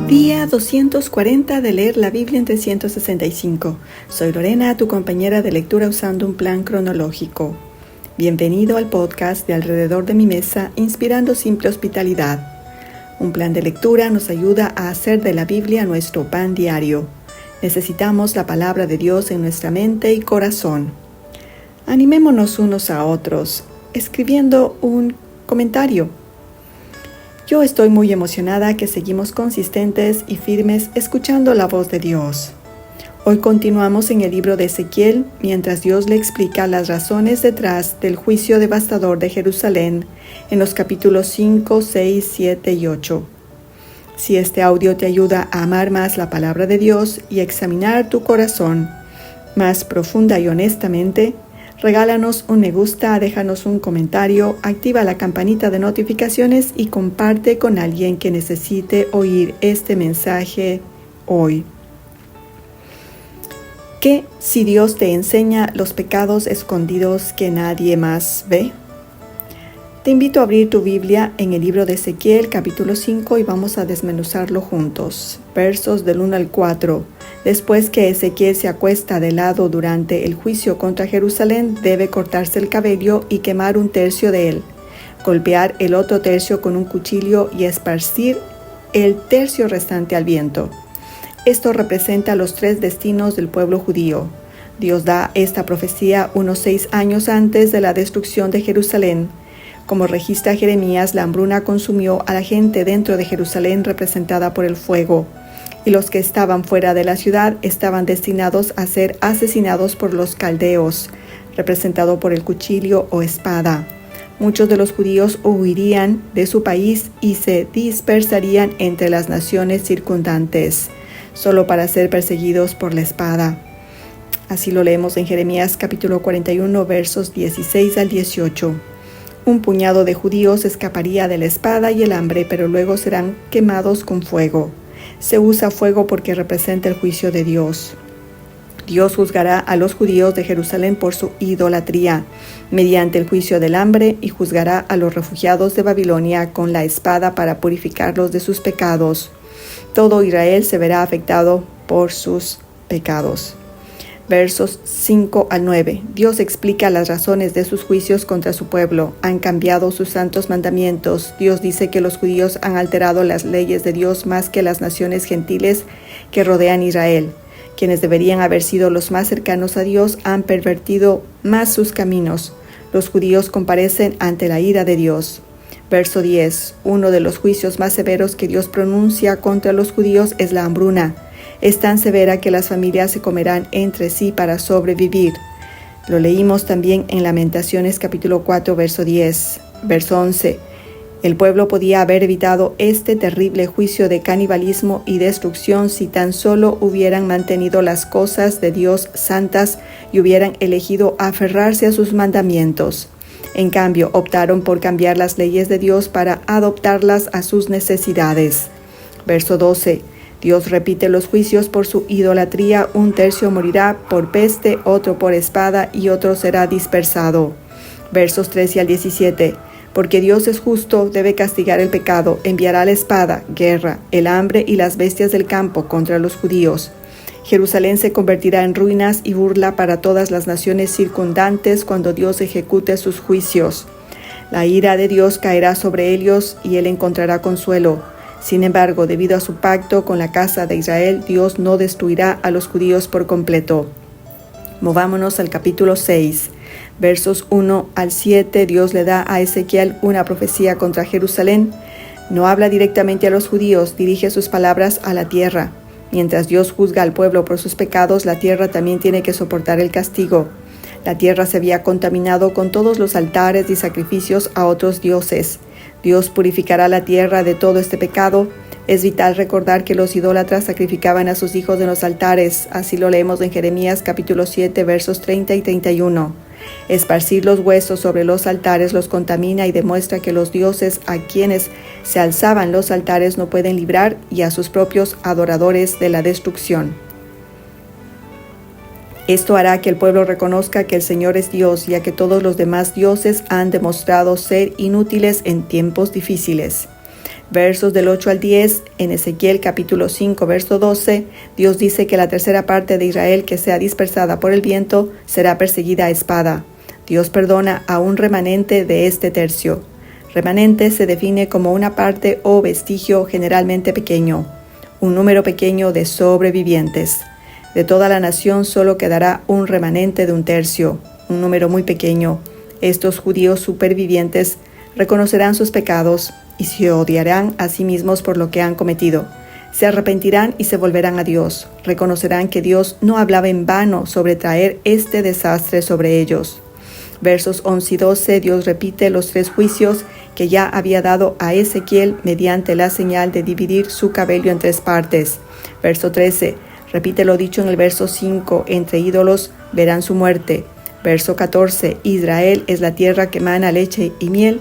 Día 240 de leer la Biblia en 365. Soy Lorena, tu compañera de lectura usando un plan cronológico. Bienvenido al podcast de Alrededor de mi Mesa, Inspirando Simple Hospitalidad. Un plan de lectura nos ayuda a hacer de la Biblia nuestro pan diario. Necesitamos la palabra de Dios en nuestra mente y corazón. Animémonos unos a otros, escribiendo un comentario. Yo estoy muy emocionada que seguimos consistentes y firmes escuchando la voz de Dios. Hoy continuamos en el libro de Ezequiel mientras Dios le explica las razones detrás del juicio devastador de Jerusalén en los capítulos 5, 6, 7 y 8. Si este audio te ayuda a amar más la palabra de Dios y examinar tu corazón más profunda y honestamente, regálanos un me gusta, déjanos un comentario, activa la campanita de notificaciones y comparte con alguien que necesite oír este mensaje hoy. ¿Qué si Dios te enseña los pecados escondidos que nadie más ve? Te invito a abrir tu Biblia en el libro de Ezequiel, capítulo 5, y vamos a desmenuzarlo juntos. Versos del 1 al 4. Después que Ezequiel se acuesta de lado durante el juicio contra Jerusalén, debe cortarse el cabello y quemar un tercio de él, golpear el otro tercio con un cuchillo y esparcir el tercio restante al viento. Esto representa los 3 destinos del pueblo judío. Dios da esta profecía unos 6 años antes de la destrucción de Jerusalén. Como registra Jeremías, la hambruna consumió a la gente dentro de Jerusalén representada por el fuego, y los que estaban fuera de la ciudad estaban destinados a ser asesinados por los caldeos, representado por el cuchillo o espada. Muchos de los judíos huirían de su país y se dispersarían entre las naciones circundantes, solo para ser perseguidos por la espada. Así lo leemos en Jeremías capítulo 41, versos 16 al 18. Un puñado de judíos escaparía de la espada y el hambre, pero luego serán quemados con fuego. Se usa fuego porque representa el juicio de Dios. Dios juzgará a los judíos de Jerusalén por su idolatría, mediante el juicio del hambre, y juzgará a los refugiados de Babilonia con la espada para purificarlos de sus pecados. Todo Israel se verá afectado por sus pecados. Versos 5 al 9. Dios explica las razones de sus juicios contra su pueblo. Han cambiado sus santos mandamientos. Dios dice que los judíos han alterado las leyes de Dios más que las naciones gentiles que rodean Israel. Quienes deberían haber sido los más cercanos a Dios han pervertido más sus caminos. Los judíos comparecen ante la ira de Dios. Verso 10. Uno de los juicios más severos que Dios pronuncia contra los judíos es la hambruna. Es tan severa que las familias se comerán entre sí para sobrevivir. Lo leímos también en Lamentaciones capítulo 4, verso 10. Verso 11. El pueblo podía haber evitado este terrible juicio de canibalismo y destrucción si tan solo hubieran mantenido las cosas de Dios santas y hubieran elegido aferrarse a sus mandamientos. En cambio, optaron por cambiar las leyes de Dios para adoptarlas a sus necesidades. Verso 12. Dios repite los juicios por su idolatría. Un tercio morirá por peste, otro por espada y otro será dispersado. Versos 13 al 17. Porque Dios es justo, debe castigar el pecado, enviará la espada, guerra, el hambre y las bestias del campo contra los judíos. Jerusalén se convertirá en ruinas y burla para todas las naciones circundantes cuando Dios ejecute sus juicios. La ira de Dios caerá sobre ellos y él encontrará consuelo. Sin embargo, debido a su pacto con la casa de Israel, Dios no destruirá a los judíos por completo. Movámonos al capítulo 6, versos 1 al 7. Dios le da a Ezequiel una profecía contra Jerusalén. No habla directamente a los judíos, dirige sus palabras a la tierra. Mientras Dios juzga al pueblo por sus pecados, la tierra también tiene que soportar el castigo. La tierra se había contaminado con todos los altares y sacrificios a otros dioses. Dios purificará la tierra de todo este pecado. Es vital recordar que los idólatras sacrificaban a sus hijos en los altares. Así lo leemos en Jeremías capítulo 7, versos 30 y 31. Esparcir los huesos sobre los altares los contamina y demuestra que los dioses a quienes se alzaban los altares no pueden librar y a sus propios adoradores de la destrucción. Esto hará que el pueblo reconozca que el Señor es Dios, ya que todos los demás dioses han demostrado ser inútiles en tiempos difíciles. Versos del 8 al 10, en Ezequiel capítulo 5, verso 12, Dios dice que la tercera parte de Israel que sea dispersada por el viento será perseguida a espada. Dios perdona a un remanente de este tercio. Remanente se define como una parte o vestigio generalmente pequeño, un número pequeño de sobrevivientes. De toda la nación solo quedará un remanente de un tercio, un número muy pequeño. Estos judíos supervivientes reconocerán sus pecados y se odiarán a sí mismos por lo que han cometido. Se arrepentirán y se volverán a Dios. Reconocerán que Dios no hablaba en vano sobre traer este desastre sobre ellos. Versos 11 y 12, Dios repite los 3 juicios que ya había dado a Ezequiel mediante la señal de dividir su cabello en 3 partes. Verso 13, repite lo dicho en el verso 5, entre ídolos verán su muerte. Verso 14, Israel es la tierra que emana leche y miel,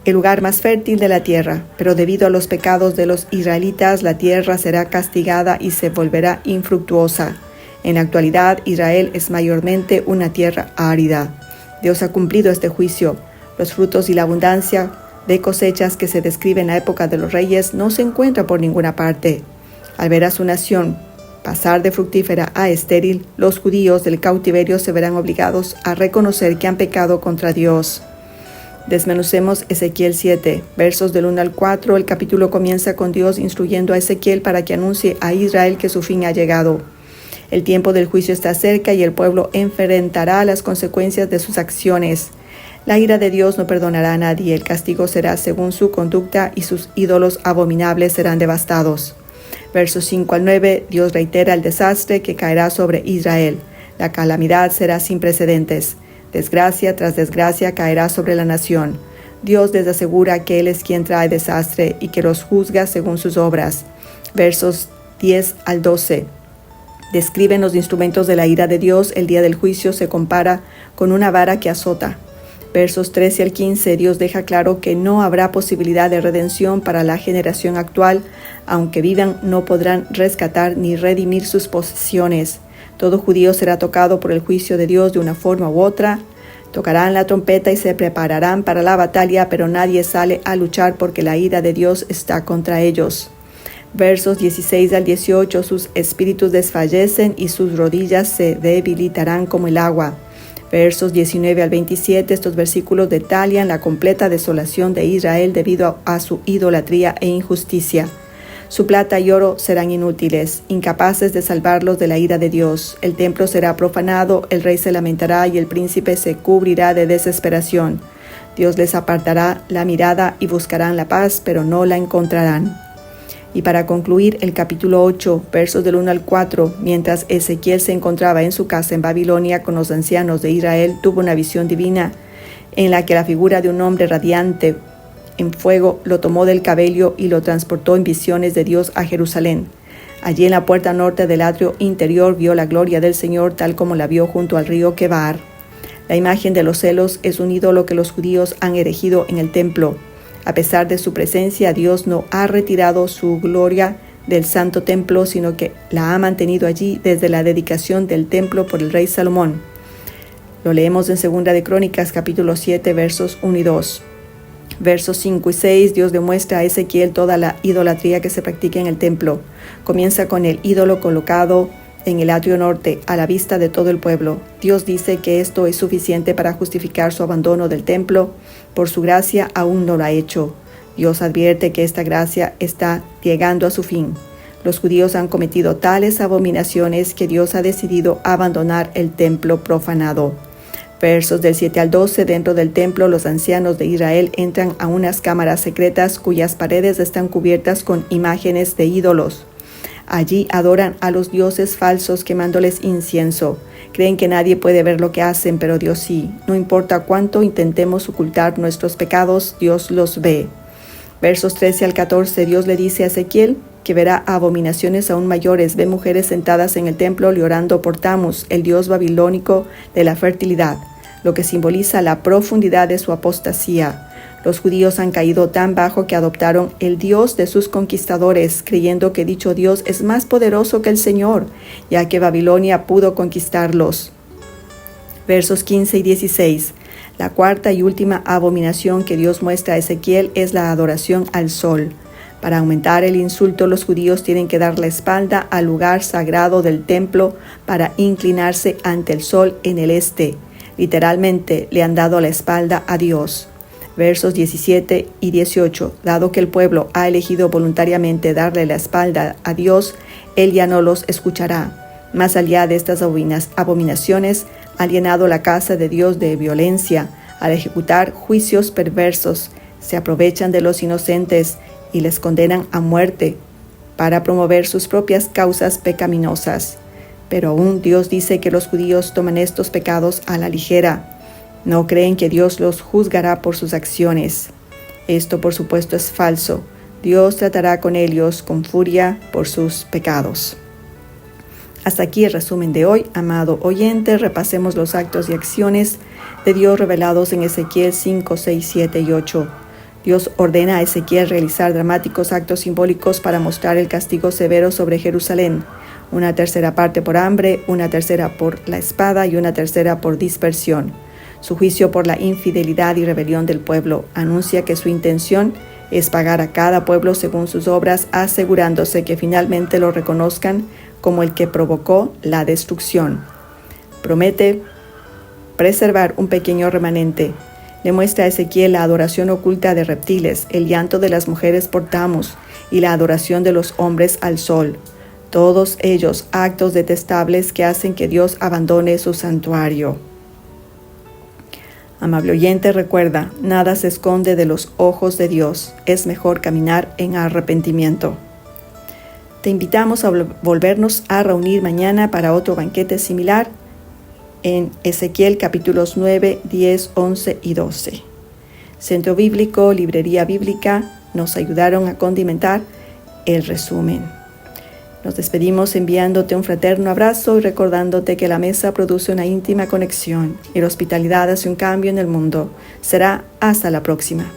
el lugar más fértil de la tierra, pero debido a los pecados de los israelitas, la tierra será castigada y se volverá infructuosa. En la actualidad, Israel es mayormente una tierra árida. Dios ha cumplido este juicio. Los frutos y la abundancia de cosechas que se describe en la época de los reyes no se encuentra por ninguna parte. Al ver a su nación pasar de fructífera a estéril, los judíos del cautiverio se verán obligados a reconocer que han pecado contra Dios. Desmenucemos Ezequiel 7, versos del 1 al 4. El capítulo comienza con Dios instruyendo a Ezequiel para que anuncie a Israel que su fin ha llegado. El tiempo del juicio está cerca y el pueblo enfrentará las consecuencias de sus acciones. La ira de Dios no perdonará a nadie, el castigo será según su conducta y sus ídolos abominables serán devastados. Versos 5 al 9, Dios reitera el desastre que caerá sobre Israel. La calamidad será sin precedentes. Desgracia tras desgracia caerá sobre la nación. Dios les asegura que Él es quien trae desastre y que los juzga según sus obras. Versos 10 al 12. Describen los instrumentos de la ira de Dios. El día del juicio se compara con una vara que azota. Versos 13 al 15, Dios deja claro que no habrá posibilidad de redención para la generación actual. Aunque vivan, no podrán rescatar ni redimir sus posesiones. Todo judío será tocado por el juicio de Dios de una forma u otra. Tocarán la trompeta y se prepararán para la batalla, pero nadie sale a luchar porque la ira de Dios está contra ellos. Versos 16 al 18, sus espíritus desfallecen y sus rodillas se debilitarán como el agua. Versos 19 al 27, estos versículos detallan la completa desolación de Israel debido a su idolatría e injusticia. Su plata y oro serán inútiles, incapaces de salvarlos de la ira de Dios. El templo será profanado, el rey se lamentará y el príncipe se cubrirá de desesperación. Dios les apartará la mirada y buscarán la paz, pero no la encontrarán. Y para concluir, el capítulo 8, versos del 1 al 4, mientras Ezequiel se encontraba en su casa en Babilonia con los ancianos de Israel, tuvo una visión divina en la que la figura de un hombre radiante en fuego lo tomó del cabello y lo transportó en visiones de Dios a Jerusalén. Allí en la puerta norte del atrio interior vio la gloria del Señor tal como la vio junto al río Quebar. La imagen de los celos es un ídolo que los judíos han erigido en el templo. A pesar de su presencia, Dios no ha retirado su gloria del santo templo, sino que la ha mantenido allí desde la dedicación del templo por el rey Salomón. Lo leemos en 2 de Crónicas, capítulo 7, versos 1 y 2. Versos 5 y 6, Dios demuestra a Ezequiel toda la idolatría que se practica en el templo. Comienza con el ídolo colocado en el atrio norte, a la vista de todo el pueblo. Dios dice que esto es suficiente para justificar su abandono del templo. Por su gracia aún no lo ha hecho. Dios advierte que esta gracia está llegando a su fin. Los judíos han cometido tales abominaciones que Dios ha decidido abandonar el templo profanado. Versos del 7 al 12, dentro del templo los ancianos de Israel entran a unas cámaras secretas cuyas paredes están cubiertas con imágenes de ídolos. Allí adoran a los dioses falsos quemándoles incienso. Creen que nadie puede ver lo que hacen, pero Dios sí. No importa cuánto intentemos ocultar nuestros pecados, Dios los ve. Versos 13 al 14, Dios le dice a Ezequiel que verá abominaciones aún mayores. Ve mujeres sentadas en el templo llorando por Tamuz, el dios babilónico de la fertilidad, lo que simboliza la profundidad de su apostasía. Los judíos han caído tan bajo que adoptaron el Dios de sus conquistadores, creyendo que dicho Dios es más poderoso que el Señor, ya que Babilonia pudo conquistarlos. Versos 15 y 16. La cuarta y última abominación que Dios muestra a Ezequiel es la adoración al sol. Para aumentar el insulto, los judíos tienen que dar la espalda al lugar sagrado del templo para inclinarse ante el sol en el este. Literalmente, le han dado la espalda a Dios. Versos 17 y 18. Dado que el pueblo ha elegido voluntariamente darle la espalda a Dios, Él ya no los escuchará. Más allá de estas abominaciones, ha llenado la casa de Dios de violencia, al ejecutar juicios perversos. Se aprovechan de los inocentes y les condenan a muerte para promover sus propias causas pecaminosas. Pero aún Dios dice que los judíos toman estos pecados a la ligera. No creen que Dios los juzgará por sus acciones. Esto, por supuesto, es falso. Dios tratará con ellos con furia por sus pecados. Hasta aquí el resumen de hoy. Amado oyente, repasemos los actos y acciones de Dios revelados en Ezequiel 5, 6, 7 y 8. Dios ordena a Ezequiel realizar dramáticos actos simbólicos para mostrar el castigo severo sobre Jerusalén. Una tercera parte por hambre, una tercera por la espada y una tercera por dispersión. Su juicio por la infidelidad y rebelión del pueblo anuncia que su intención es pagar a cada pueblo según sus obras, asegurándose que finalmente lo reconozcan como el que provocó la destrucción. Promete preservar un pequeño remanente. Le muestra a Ezequiel la adoración oculta de reptiles, el llanto de las mujeres por Tammuz y la adoración de los hombres al sol. Todos ellos actos detestables que hacen que Dios abandone su santuario. Amable oyente, recuerda, nada se esconde de los ojos de Dios. Es mejor caminar en arrepentimiento. Te invitamos a volvernos a reunir mañana para otro banquete similar en Ezequiel capítulos 9, 10, 11 y 12. Centro Bíblico, Librería Bíblica nos ayudaron a condimentar el resumen. Nos despedimos enviándote un fraterno abrazo y recordándote que la mesa produce una íntima conexión y la hospitalidad hace un cambio en el mundo. Será hasta la próxima.